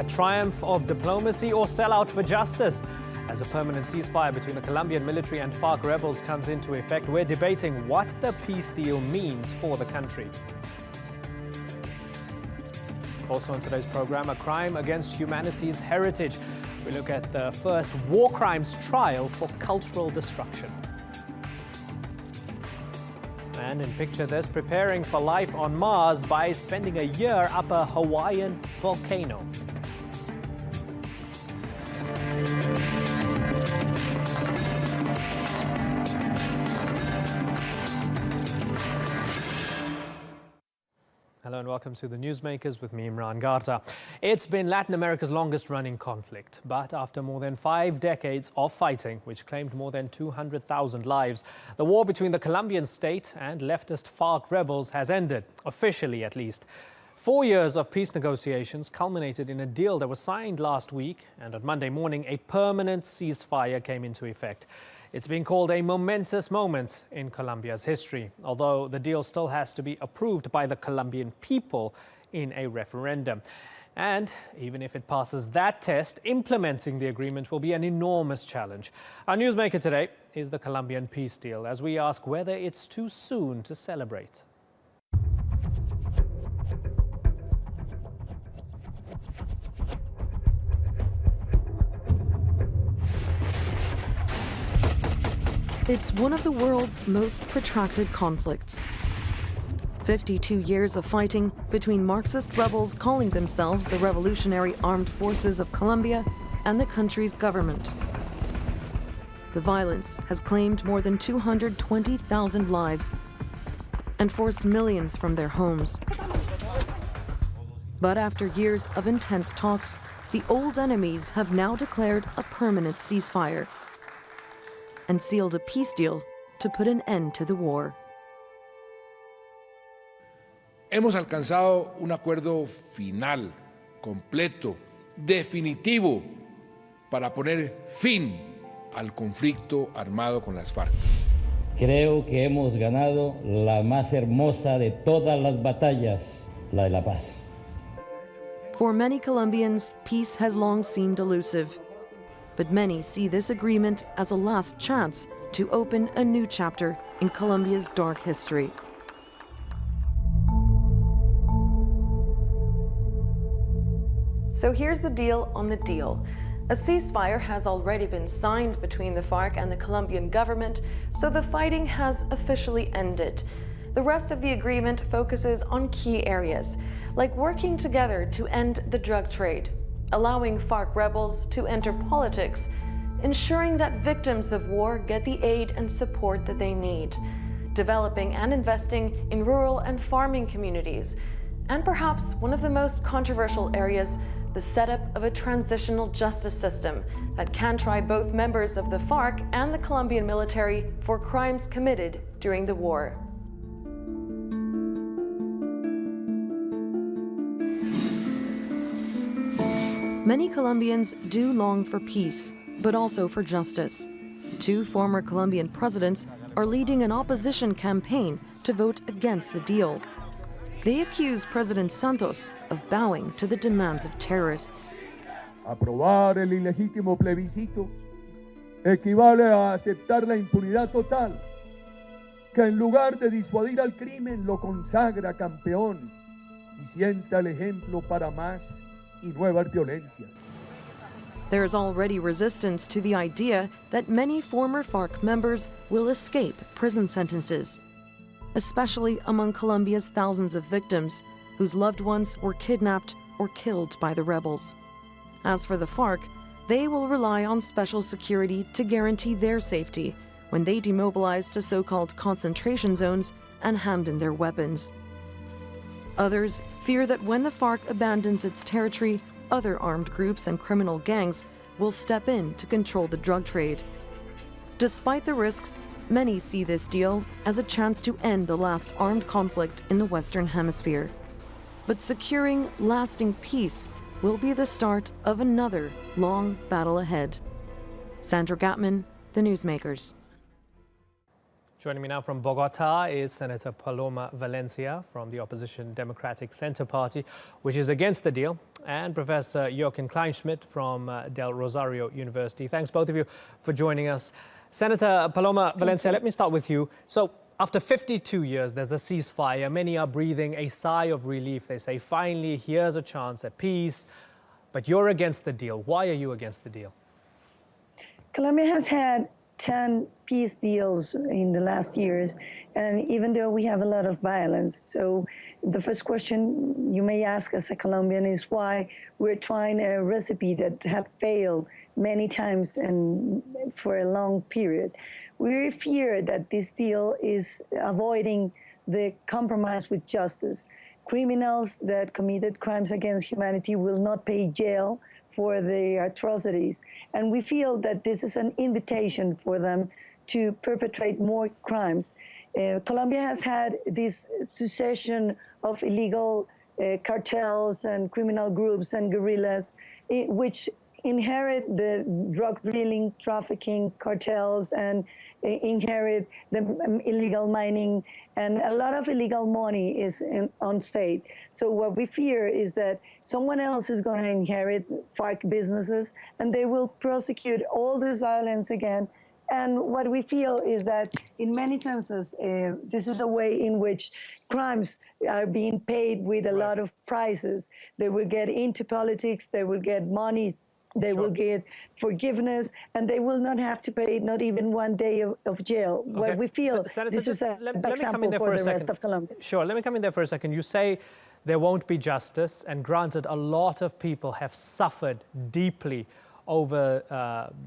A triumph of diplomacy or sellout for justice? As a permanent ceasefire between the Colombian military and FARC rebels comes into effect, we're debating what the peace deal means for the country. Also on today's program, a crime against humanity's heritage. We look at the first war crimes trial for cultural destruction. And in picture this, preparing for life on Mars by spending a year up a Hawaiian volcano. Hello and welcome to the Newsmakers with me, Imran Garta. It's been Latin America's longest running conflict, but after more than 5 decades of fighting, which claimed more than 200,000 lives, the war between the Colombian state and leftist FARC rebels has ended, officially at least. 4 years of peace negotiations culminated in a deal that was signed last week, and on Monday morning, a permanent ceasefire came into effect. It's been called a momentous moment in Colombia's history, although the deal still has to be approved by the Colombian people in a referendum. And even if it passes that test, implementing the agreement will be an enormous challenge. Our newsmaker today is the Colombian peace deal, as we ask whether it's too soon to celebrate. It's one of the world's most protracted conflicts. 52 years of fighting between Marxist rebels calling themselves the Revolutionary Armed Forces of Colombia and the country's government. The violence has claimed more than 220,000 lives and forced millions from their homes. But after years of intense talks, the old enemies have now declared a permanent ceasefire and sealed a peace deal to put an end to the war. Hemos alcanzado un acuerdo final, completo, definitivo, para poner fin al conflicto armado con las FARC. Creo que hemos ganado la más hermosa de todas las batallas, la de la paz. For many Colombians, peace has long seemed elusive. But many see this agreement as a last chance to open a new chapter in Colombia's dark history. So here's the deal on the deal. A ceasefire has already been signed between the FARC and the Colombian government, so the fighting has officially ended. The rest of the agreement focuses on key areas, like working together to end the drug trade, allowing FARC rebels to enter politics, ensuring that victims of war get the aid and support that they need, developing and investing in rural and farming communities, and perhaps one of the most controversial areas, the setup of a transitional justice system that can try both members of the FARC and the Colombian military for crimes committed during the war. Many Colombians do long for peace, but also for justice. 2 former Colombian presidents are leading an opposition campaign to vote against the deal. They accuse President Santos of bowing to the demands of terrorists. Aprobar el ilegítimo plebiscito equivale a aceptar la impunidad total, que en lugar de disuadir al crimen lo consagra campeón y sienta el ejemplo para más y nuevas violencias. There's already resistance to the idea that many former FARC members will escape prison sentences, especially among Colombia's thousands of victims whose loved ones were kidnapped or killed by the rebels. As for the FARC, they will rely on special security to guarantee their safety when they demobilize to so-called concentration zones and hand in their weapons. Others fear that when the FARC abandons its territory, other armed groups and criminal gangs will step in to control the drug trade. Despite the risks, many see this deal as a chance to end the last armed conflict in the Western Hemisphere. But securing lasting peace will be the start of another long battle ahead. Sandra Gatman, The Newsmakers. Joining me now from Bogota is Senator Paloma Valencia from the opposition Democratic Center Party, which is against the deal, and Professor Jochen Kleinschmidt from Del Rosario University. Thanks both of you for joining us. Senator Paloma Valencia, let me start with you. So after 52 years, there's a ceasefire. Many are breathing a sigh of relief. They say, finally, here's a chance at peace. But you're against the deal. Why are you against the deal? Colombia has had 10 peace deals in the last years, and even though we have a lot of violence. So the first question you may ask as a Colombian is why we're trying a recipe that had failed many times and for a long period. We fear that this deal is avoiding the compromise with justice. Criminals that committed crimes against humanity will not pay jail for their atrocities. And we feel that this is an invitation for them to perpetrate more crimes. Colombia has had this succession of illegal cartels and criminal groups and guerrillas, which inherit the drug dealing, trafficking cartels and inherit the illegal mining, and a lot of illegal money is on state. So what we fear is that someone else is going to inherit FARC businesses and they will prosecute all this violence again. And what we feel is that in many senses, this is a way in which crimes are being paid with a lot of prizes. They will get into politics, they will get money, they will get forgiveness, and they will not have to pay not even 1 day of jail. Okay. What we feel, Senator, this is an example for the rest of Colombia. Sure, let me come in there for a second. You say there won't be justice, and granted, a lot of people have suffered deeply over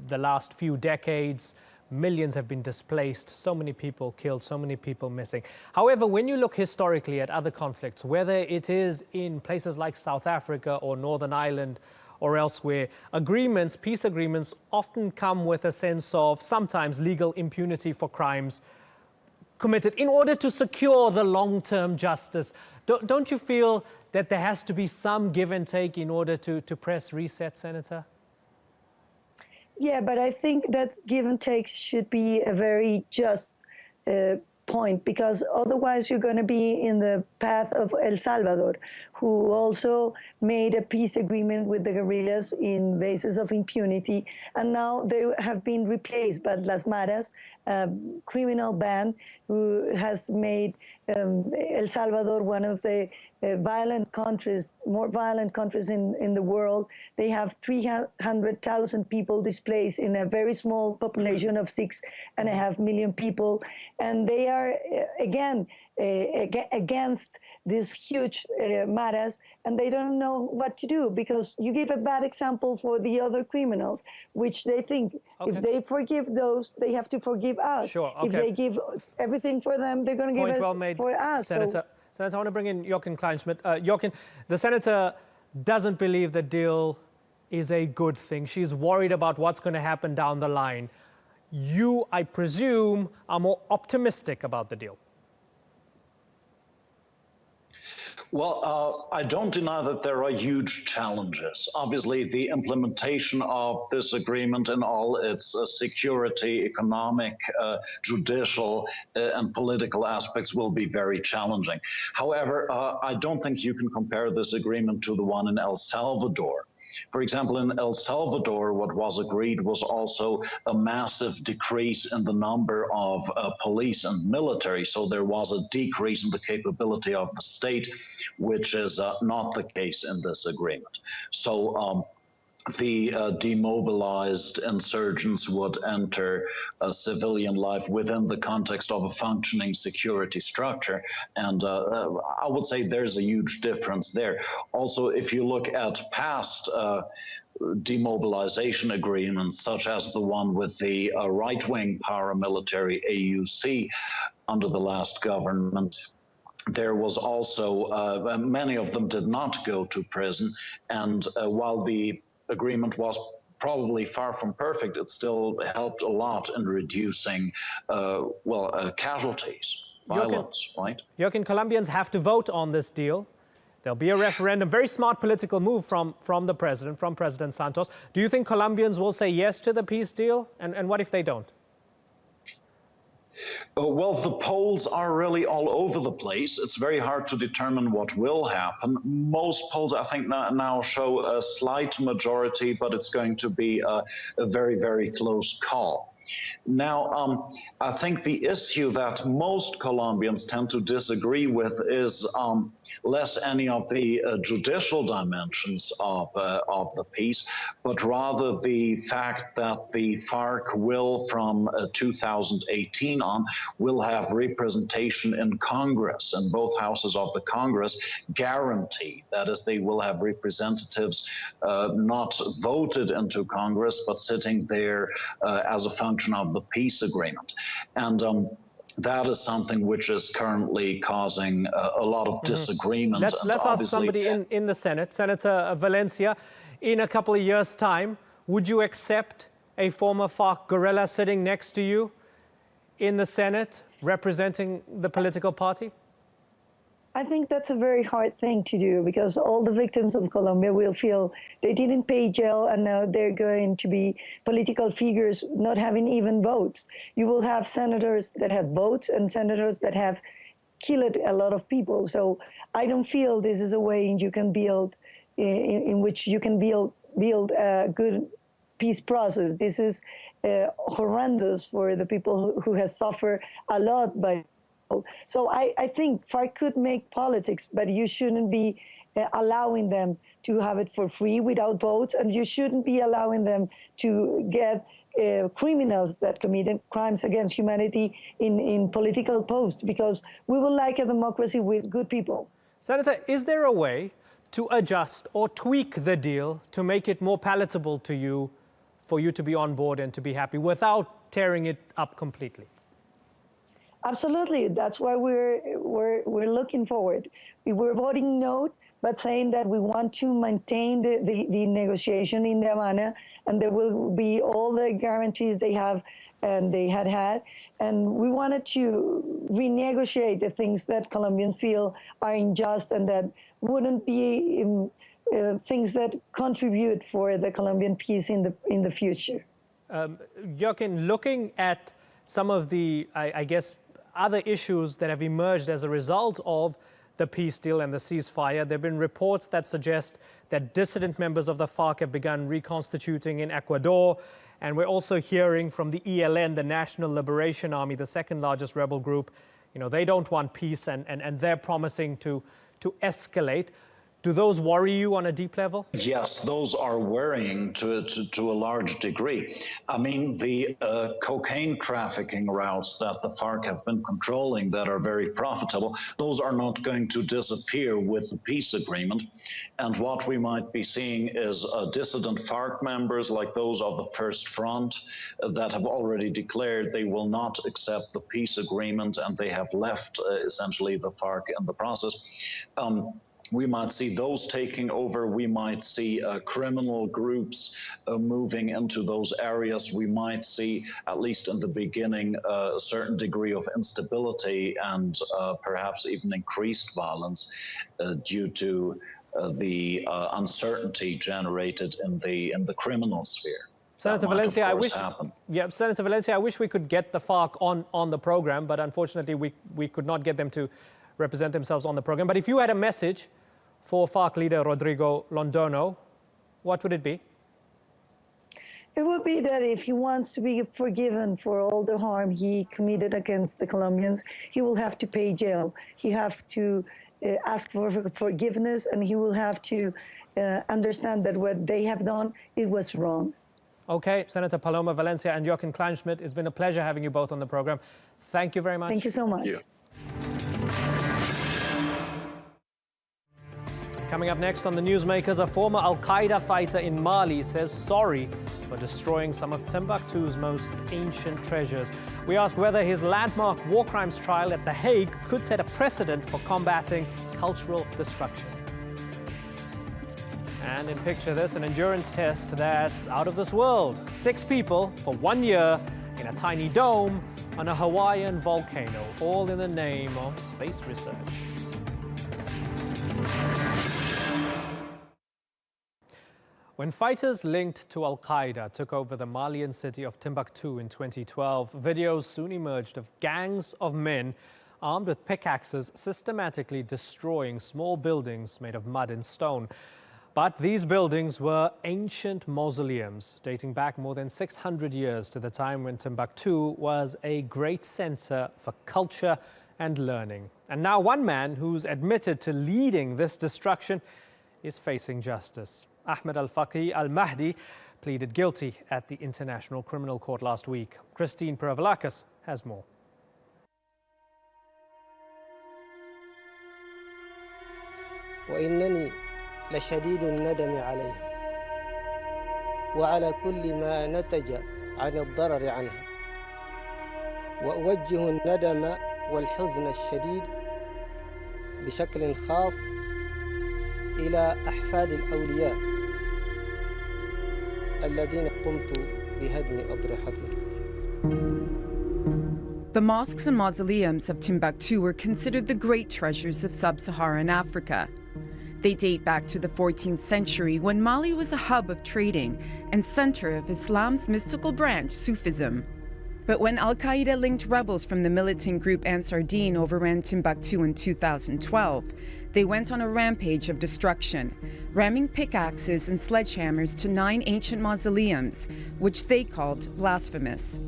the last few decades. Millions have been displaced, so many people killed, so many people missing. However, when you look historically at other conflicts, whether it is in places like South Africa or Northern Ireland or elsewhere, agreements, peace agreements, often come with a sense of sometimes legal impunity for crimes committed in order to secure the long-term justice. Don't you feel that there has to be some give and take in order to press reset, Senator? Yeah, but I think that give and take should be a very just point, because otherwise you're going to be in the path of El Salvador, who also made a peace agreement with the guerrillas in basis of impunity, and now they have been replaced by Las Maras, a criminal band who has made El Salvador one of the violent countries, more violent countries in the world. They have 300,000 people displaced in a very small population of 6.5 million people, and they are again against these huge maras, and they don't know what to do, because you give a bad example for the other criminals, which they think if they forgive those, they have to forgive us. Sure, okay. If they give everything for them, they're going to give it for us. Senator, I want to bring in Jochen Kleinschmidt. Jochen, the senator doesn't believe the deal is a good thing. She's worried about what's going to happen down the line. You, I presume, are more optimistic about the deal. Well, I don't deny that there are huge challenges. Obviously, the implementation of this agreement in all its security, economic, judicial, and political aspects will be very challenging. However, I don't think you can compare this agreement to the one in El Salvador. For example, in El Salvador, what was agreed was also a massive decrease in the number of police and military. So there was a decrease in the capability of the state, which is not the case in this agreement. So the demobilized insurgents would enter civilian life within the context of a functioning security structure. And I would say there's a huge difference there. Also, if you look at past demobilization agreements, such as the one with the right-wing paramilitary AUC under the last government, there was also, many of them did not go to prison. And while the agreement was probably far from perfect, it still helped a lot in reducing, casualties, violence, right? Jochen, Colombians have to vote on this deal. There'll be a referendum. Very smart political move from the president, from President Santos. Do you think Colombians will say yes to the peace deal? And what if they don't? Well, the polls are really all over the place. It's very hard to determine what will happen. Most polls, I think, now show a slight majority, but it's going to be a very, very close call. Now, I think the issue that most Colombians tend to disagree with is less any of the judicial dimensions of the peace, but rather the fact that the FARC will, from 2018 on, will have representation in Congress, and both houses of the Congress guarantee, that is, they will have representatives not voted into Congress, but sitting there as a function of the peace agreement. And that is something which is currently causing a lot of disagreement. Let's ask somebody in the Senate. Senator Valencia, in a couple of years' time, would you accept a former FARC guerrilla sitting next to you in the Senate representing the political party? I think that's a very hard thing to do, because all the victims of Colombia will feel they didn't pay jail and now they're going to be political figures not having even votes. You will have senators that have votes and senators that have killed a lot of people. So I don't feel this is a way you can build, in which you can build a good peace process. This is horrendous for the people who has suffered a lot by. So I think FARC could make politics, but you shouldn't be allowing them to have it for free without votes, and you shouldn't be allowing them to get criminals that committed crimes against humanity in political posts, because we would like a democracy with good people. Senator, is there a way to adjust or tweak the deal to make it more palatable to you, for you to be on board and to be happy without tearing it up completely? Absolutely. That's why we're looking forward. We were voting no, but saying that we want to maintain the negotiation in the Havana, and there will be all the guarantees they have and they had. And we wanted to renegotiate the things that Colombians feel are unjust and that wouldn't be things that contribute for the Colombian peace in the future. Jochen, looking at some of the, I guess, other issues that have emerged as a result of the peace deal and the ceasefire, there have been reports that suggest that dissident members of the FARC have begun reconstituting in Ecuador. And we're also hearing from the ELN, the National Liberation Army, the second largest rebel group. You know, they don't want peace and they're promising to escalate. Do those worry you on a deep level? Yes, those are worrying to a large degree. I mean, the cocaine trafficking routes that the FARC have been controlling that are very profitable, those are not going to disappear with the peace agreement. And what we might be seeing is dissident FARC members like those of the First Front that have already declared they will not accept the peace agreement, and they have left essentially the FARC in the process. We might see those taking over. We might see criminal groups moving into those areas. We might see, at least in the beginning, a certain degree of instability and perhaps even increased violence due to the uncertainty generated in the criminal sphere. Senator Valencia, Senator Valencia, I wish we could get the FARC on the program, but unfortunately we could not get them to represent themselves on the program. But if you had a message for FARC leader Rodrigo Londono, what would it be? It would be that if he wants to be forgiven for all the harm he committed against the Colombians, he will have to pay jail. He have to ask for forgiveness, and he will have to understand that what they have done, it was wrong. Okay, Senator Paloma Valencia and Jochen Kleinschmidt, it's been a pleasure having you both on the program. Thank you very much. Thank you so much. Thank you. Coming up next on the Newsmakers, a former Al-Qaeda fighter in Mali says sorry for destroying some of Timbuktu's most ancient treasures. We ask whether his landmark war crimes trial at The Hague could set a precedent for combating cultural destruction. And in picture this, an endurance test that's out of this world. 6 people for 1 year in a tiny dome on a Hawaiian volcano, all in the name of space research. When fighters linked to al-Qaeda took over the Malian city of Timbuktu in 2012, videos soon emerged of gangs of men armed with pickaxes systematically destroying small buildings made of mud and stone. But these buildings were ancient mausoleums dating back more than 600 years to the time when Timbuktu was a great center for culture and learning. And now one man who's admitted to leading this destruction is facing justice. Ahmed Al-Fadi Al-Mahdi pleaded guilty at the International Criminal Court last week. Christine Paravalakis has more. وإنني لشديد الندم عليها وعلى كل ما نتج عن الضرر عنها وأوجه الندم والحزن الشديد بشكل خاص إلى أحفاد الأولياء الذين قمت بهدم أضرحتهم. The mosques and mausoleums of Timbuktu were considered the great treasures of sub-Saharan Africa. They date back to the 14th century when Mali was a hub of trading and center of Islam's mystical branch, Sufism. But when al-Qaeda-linked rebels from the militant group Ansar Dine overran Timbuktu in 2012, they went on a rampage of destruction, ramming pickaxes and sledgehammers to 9 ancient mausoleums, which they called blasphemous.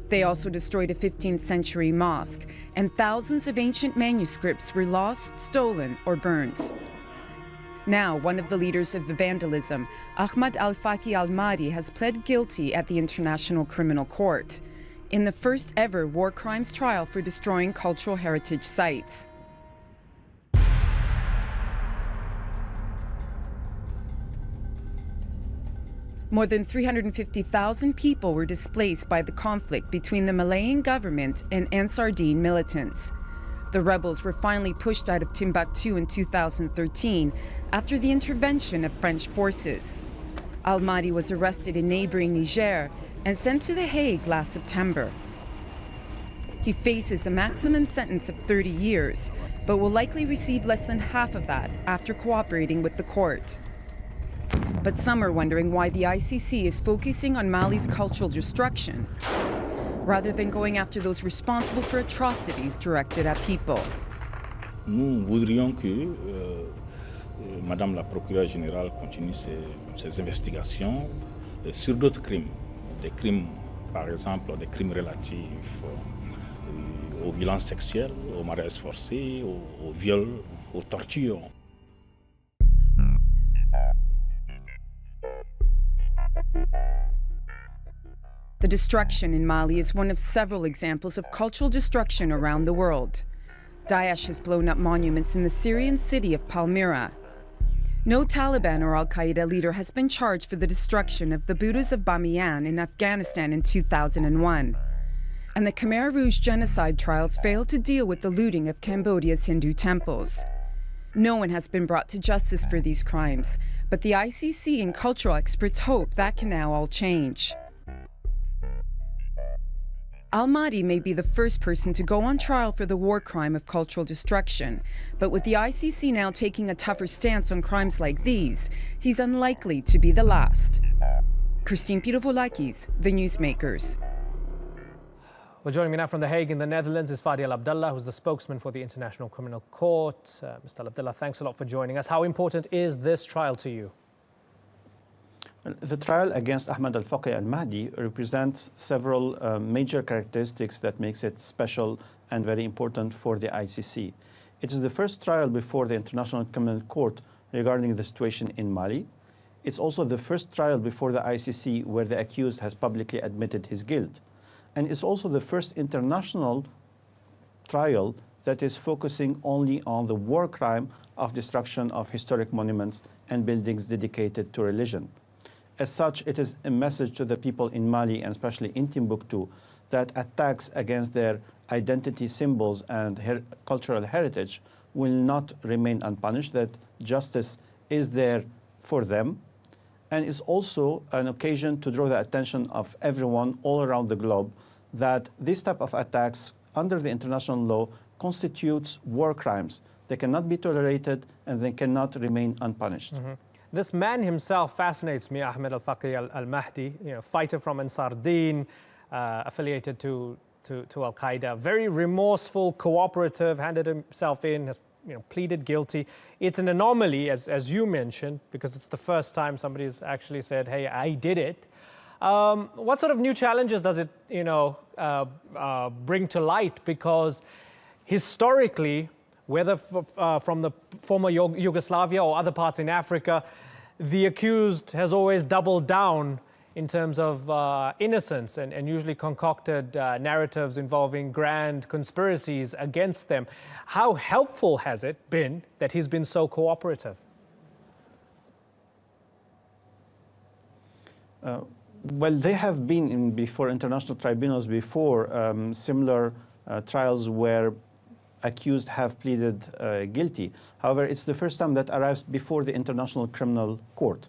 They also destroyed a 15th century mosque, and thousands of ancient manuscripts were lost, stolen, or burnt. Now, one of the leaders of the vandalism, Ahmed Al-Fadi Al-Mahdi, has pled guilty at the International Criminal Court in the first ever war crimes trial for destroying cultural heritage sites. More than 350,000 people were displaced by the conflict between the Malayan government and Ansar Dine militants. The rebels were finally pushed out of Timbuktu in 2013 after the intervention of French forces. Al-Mahdi was arrested in neighboring Niger and sent to The Hague last September. He faces a maximum sentence of 30 years, but will likely receive less than half of that after cooperating with the court. But some are wondering why the ICC is focusing on Mali's cultural destruction rather than going after those responsible for atrocities directed at people. Nous voudrions que Madame la procureure générale continue ses investigations sur d'autres crimes. Des crimes, par exemple, des crimes relatifs aux violences sexuelles, au mariage forcé, au viol, aux tortures. The destruction in Mali is one of several examples of cultural destruction around the world. Daesh has blown up monuments in the Syrian city of Palmyra. No Taliban or al-Qaeda leader has been charged for the destruction of the Buddhas of Bamiyan in Afghanistan in 2001. And the Khmer Rouge genocide trials failed to deal with the looting of Cambodia's Hindu temples. No one has been brought to justice for these crimes, but the ICC and cultural experts hope that can now all change. Al-Mahdi may be the first person to go on trial for the war crime of cultural destruction, but with the ICC now taking a tougher stance on crimes like these, he's unlikely to be the last. Christine Paravalakis, The Newsmakers. Well, joining me now from The Hague in the Netherlands is Fadi el Abdallah, who's the spokesman for the International Criminal Court. Mr. Abdallah, thanks a lot for joining us. How important is this trial to you? The trial against Ahmed Al-Fadi Al-Mahdi represents several major characteristics that makes it special and very important for the ICC. It is the first trial before the International Criminal Court regarding the situation in Mali. It's also the first trial before the ICC where the accused has publicly admitted his guilt. And it's also the first international trial that is focusing only on the war crime of destruction of historic monuments and buildings dedicated to religion. As such, it is a message to the people in Mali, and especially in Timbuktu, that attacks against their identity symbols and cultural heritage will not remain unpunished, that justice is there for them. And it's also an occasion to draw the attention of everyone all around the globe that this type of attacks under the international law constitutes war crimes. They cannot be tolerated and they cannot remain unpunished. This man himself fascinates me, Ahmed al-Faqi al-Mahdi, fighter from Ansar Deen, affiliated to Al-Qaeda, very remorseful, cooperative, handed himself in, has pleaded guilty. It's an anomaly, as you mentioned, because it's the first time somebody's actually said, hey, I did it. What sort of new challenges does it, bring to light? Because historically, whether from the former Yugoslavia or other parts in Africa, the accused has always doubled down in terms of innocence and usually concocted narratives involving grand conspiracies against them. How helpful has it been that he's been so cooperative? Well, they have been before international tribunals before, similar trials where accused have pleaded guilty. However, it's the first time that arrives before the International Criminal Court.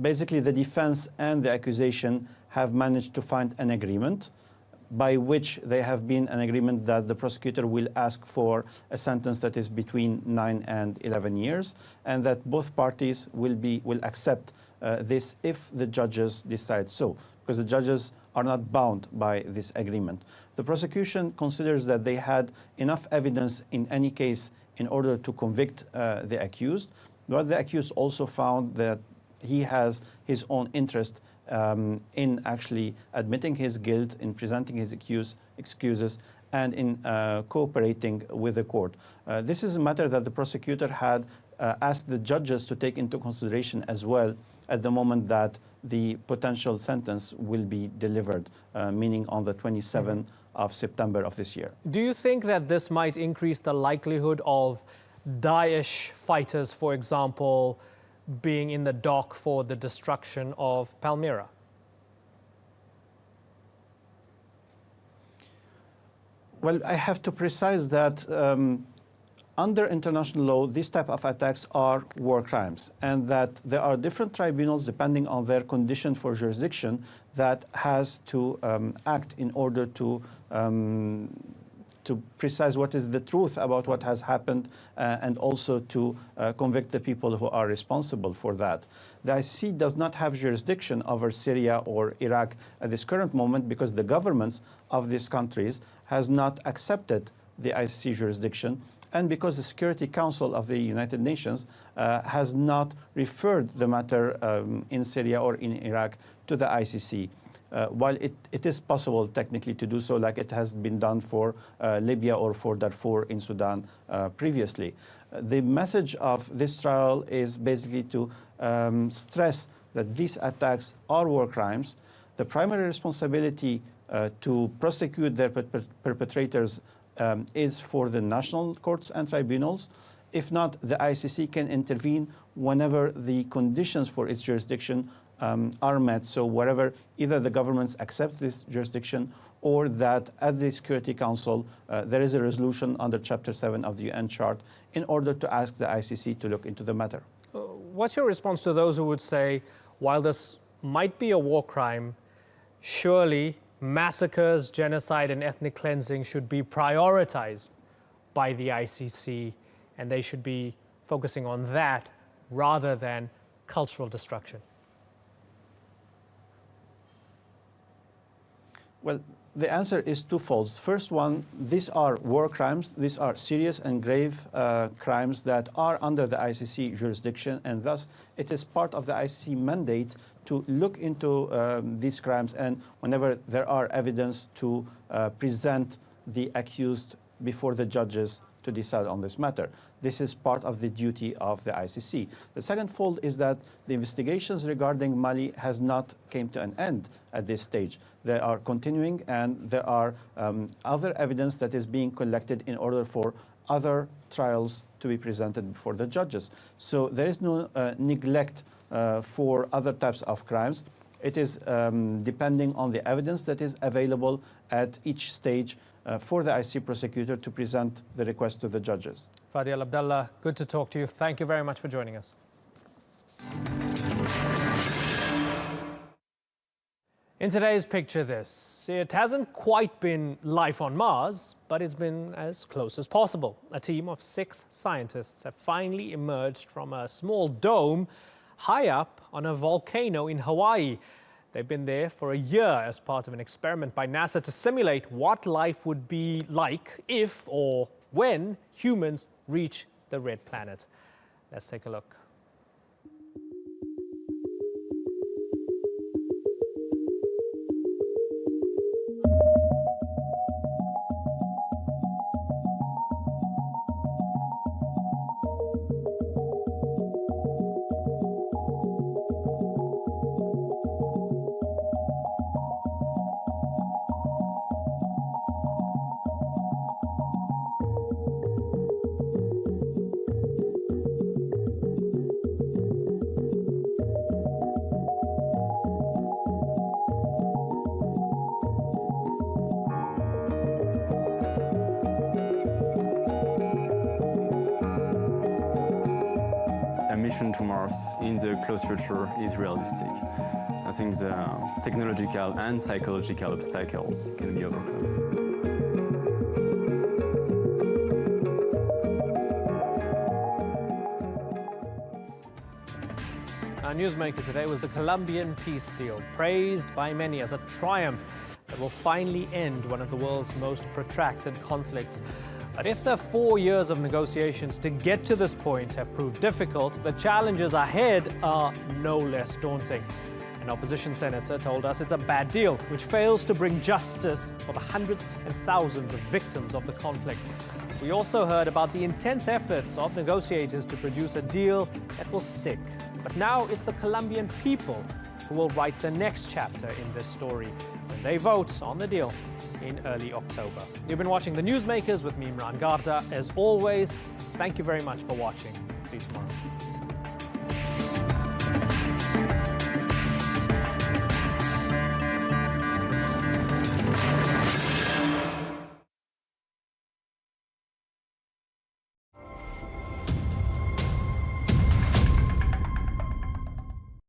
Basically, the defense and the accusation have managed to find an agreement by which they have been an agreement that the prosecutor will ask for a sentence that is between 9 and 11 years, and that both parties will accept this if the judges decide so, because the judges are not bound by this agreement. The prosecution considers that they had enough evidence in any case in order to convict the accused, but the accused also found that he has his own interest in actually admitting his guilt, in presenting his excuses, and in cooperating with the court. This is a matter that the prosecutor had asked the judges to take into consideration as well at the moment that the potential sentence will be delivered, meaning on the 27th of September of this year. Do you think that this might increase the likelihood of Daesh fighters, for example, being in the dock for the destruction of Palmyra? Well, I have to precise that under international law, these type of attacks are war crimes, and that there are different tribunals depending on their condition for jurisdiction that has to act in order to precise what is the truth about what has happened and also to convict the people who are responsible for that. The ICC does not have jurisdiction over Syria or Iraq at this current moment because the governments of these countries has not accepted the ICC jurisdiction, and because the Security Council of the United Nations has not referred the matter in Syria or in Iraq to the ICC. While it is possible technically to do so, like it has been done for Libya or for Darfur in Sudan previously. The message of this trial is basically to stress that these attacks are war crimes. The primary responsibility to prosecute their perpetrators is for the national courts and tribunals. If not, the ICC can intervene whenever the conditions for its jurisdiction are met. So wherever either the governments accept this jurisdiction or that at the Security Council there is a resolution under Chapter 7 of the UN Chart in order to ask the ICC to look into the matter. What's your response to those who would say, while this might be a war crime, surely massacres, genocide, and ethnic cleansing should be prioritized by the ICC, and they should be focusing on that rather than cultural destruction? Well, the answer is twofold. First one, these are war crimes. These are serious and grave crimes that are under the ICC jurisdiction, and thus it is part of the ICC mandate to look into these crimes, and whenever there are evidence to present the accused before the judges to decide on this matter. This is part of the duty of the ICC. The second fold is that the investigations regarding Mali has not came to an end at this stage. They are continuing, and there are other evidence that is being collected in order for other trials to be presented before the judges. So there is no neglect for other types of crimes. It is depending on the evidence that is available at each stage for the ICC prosecutor to present the request to the judges. Fadi el Abdallah, good to talk to you. Thank you very much for joining us. In today's picture this, it hasn't quite been life on Mars, but it's been as close as possible. A team of 6 scientists have finally emerged from a small dome high up on a volcano in Hawaii. They've been there for a year as part of an experiment by NASA to simulate what life would be like if or when humans reach the red planet. Let's take a look. A mission to Mars in the close future is realistic. I think the technological and psychological obstacles can be overcome. Our newsmaker today was the Colombian peace deal, praised by many as a triumph that will finally end one of the world's most protracted conflicts. But if the 4 years of negotiations to get to this point have proved difficult, the challenges ahead are no less daunting. An opposition senator told us it's a bad deal, which fails to bring justice for the hundreds and thousands of victims of the conflict. We also heard about the intense efforts of negotiators to produce a deal that will stick. But now it's the Colombian people who will write the next chapter in this story when they vote on the deal in early October. You've been watching The Newsmakers with me, Imran Garta. As always, thank you very much for watching. See you tomorrow.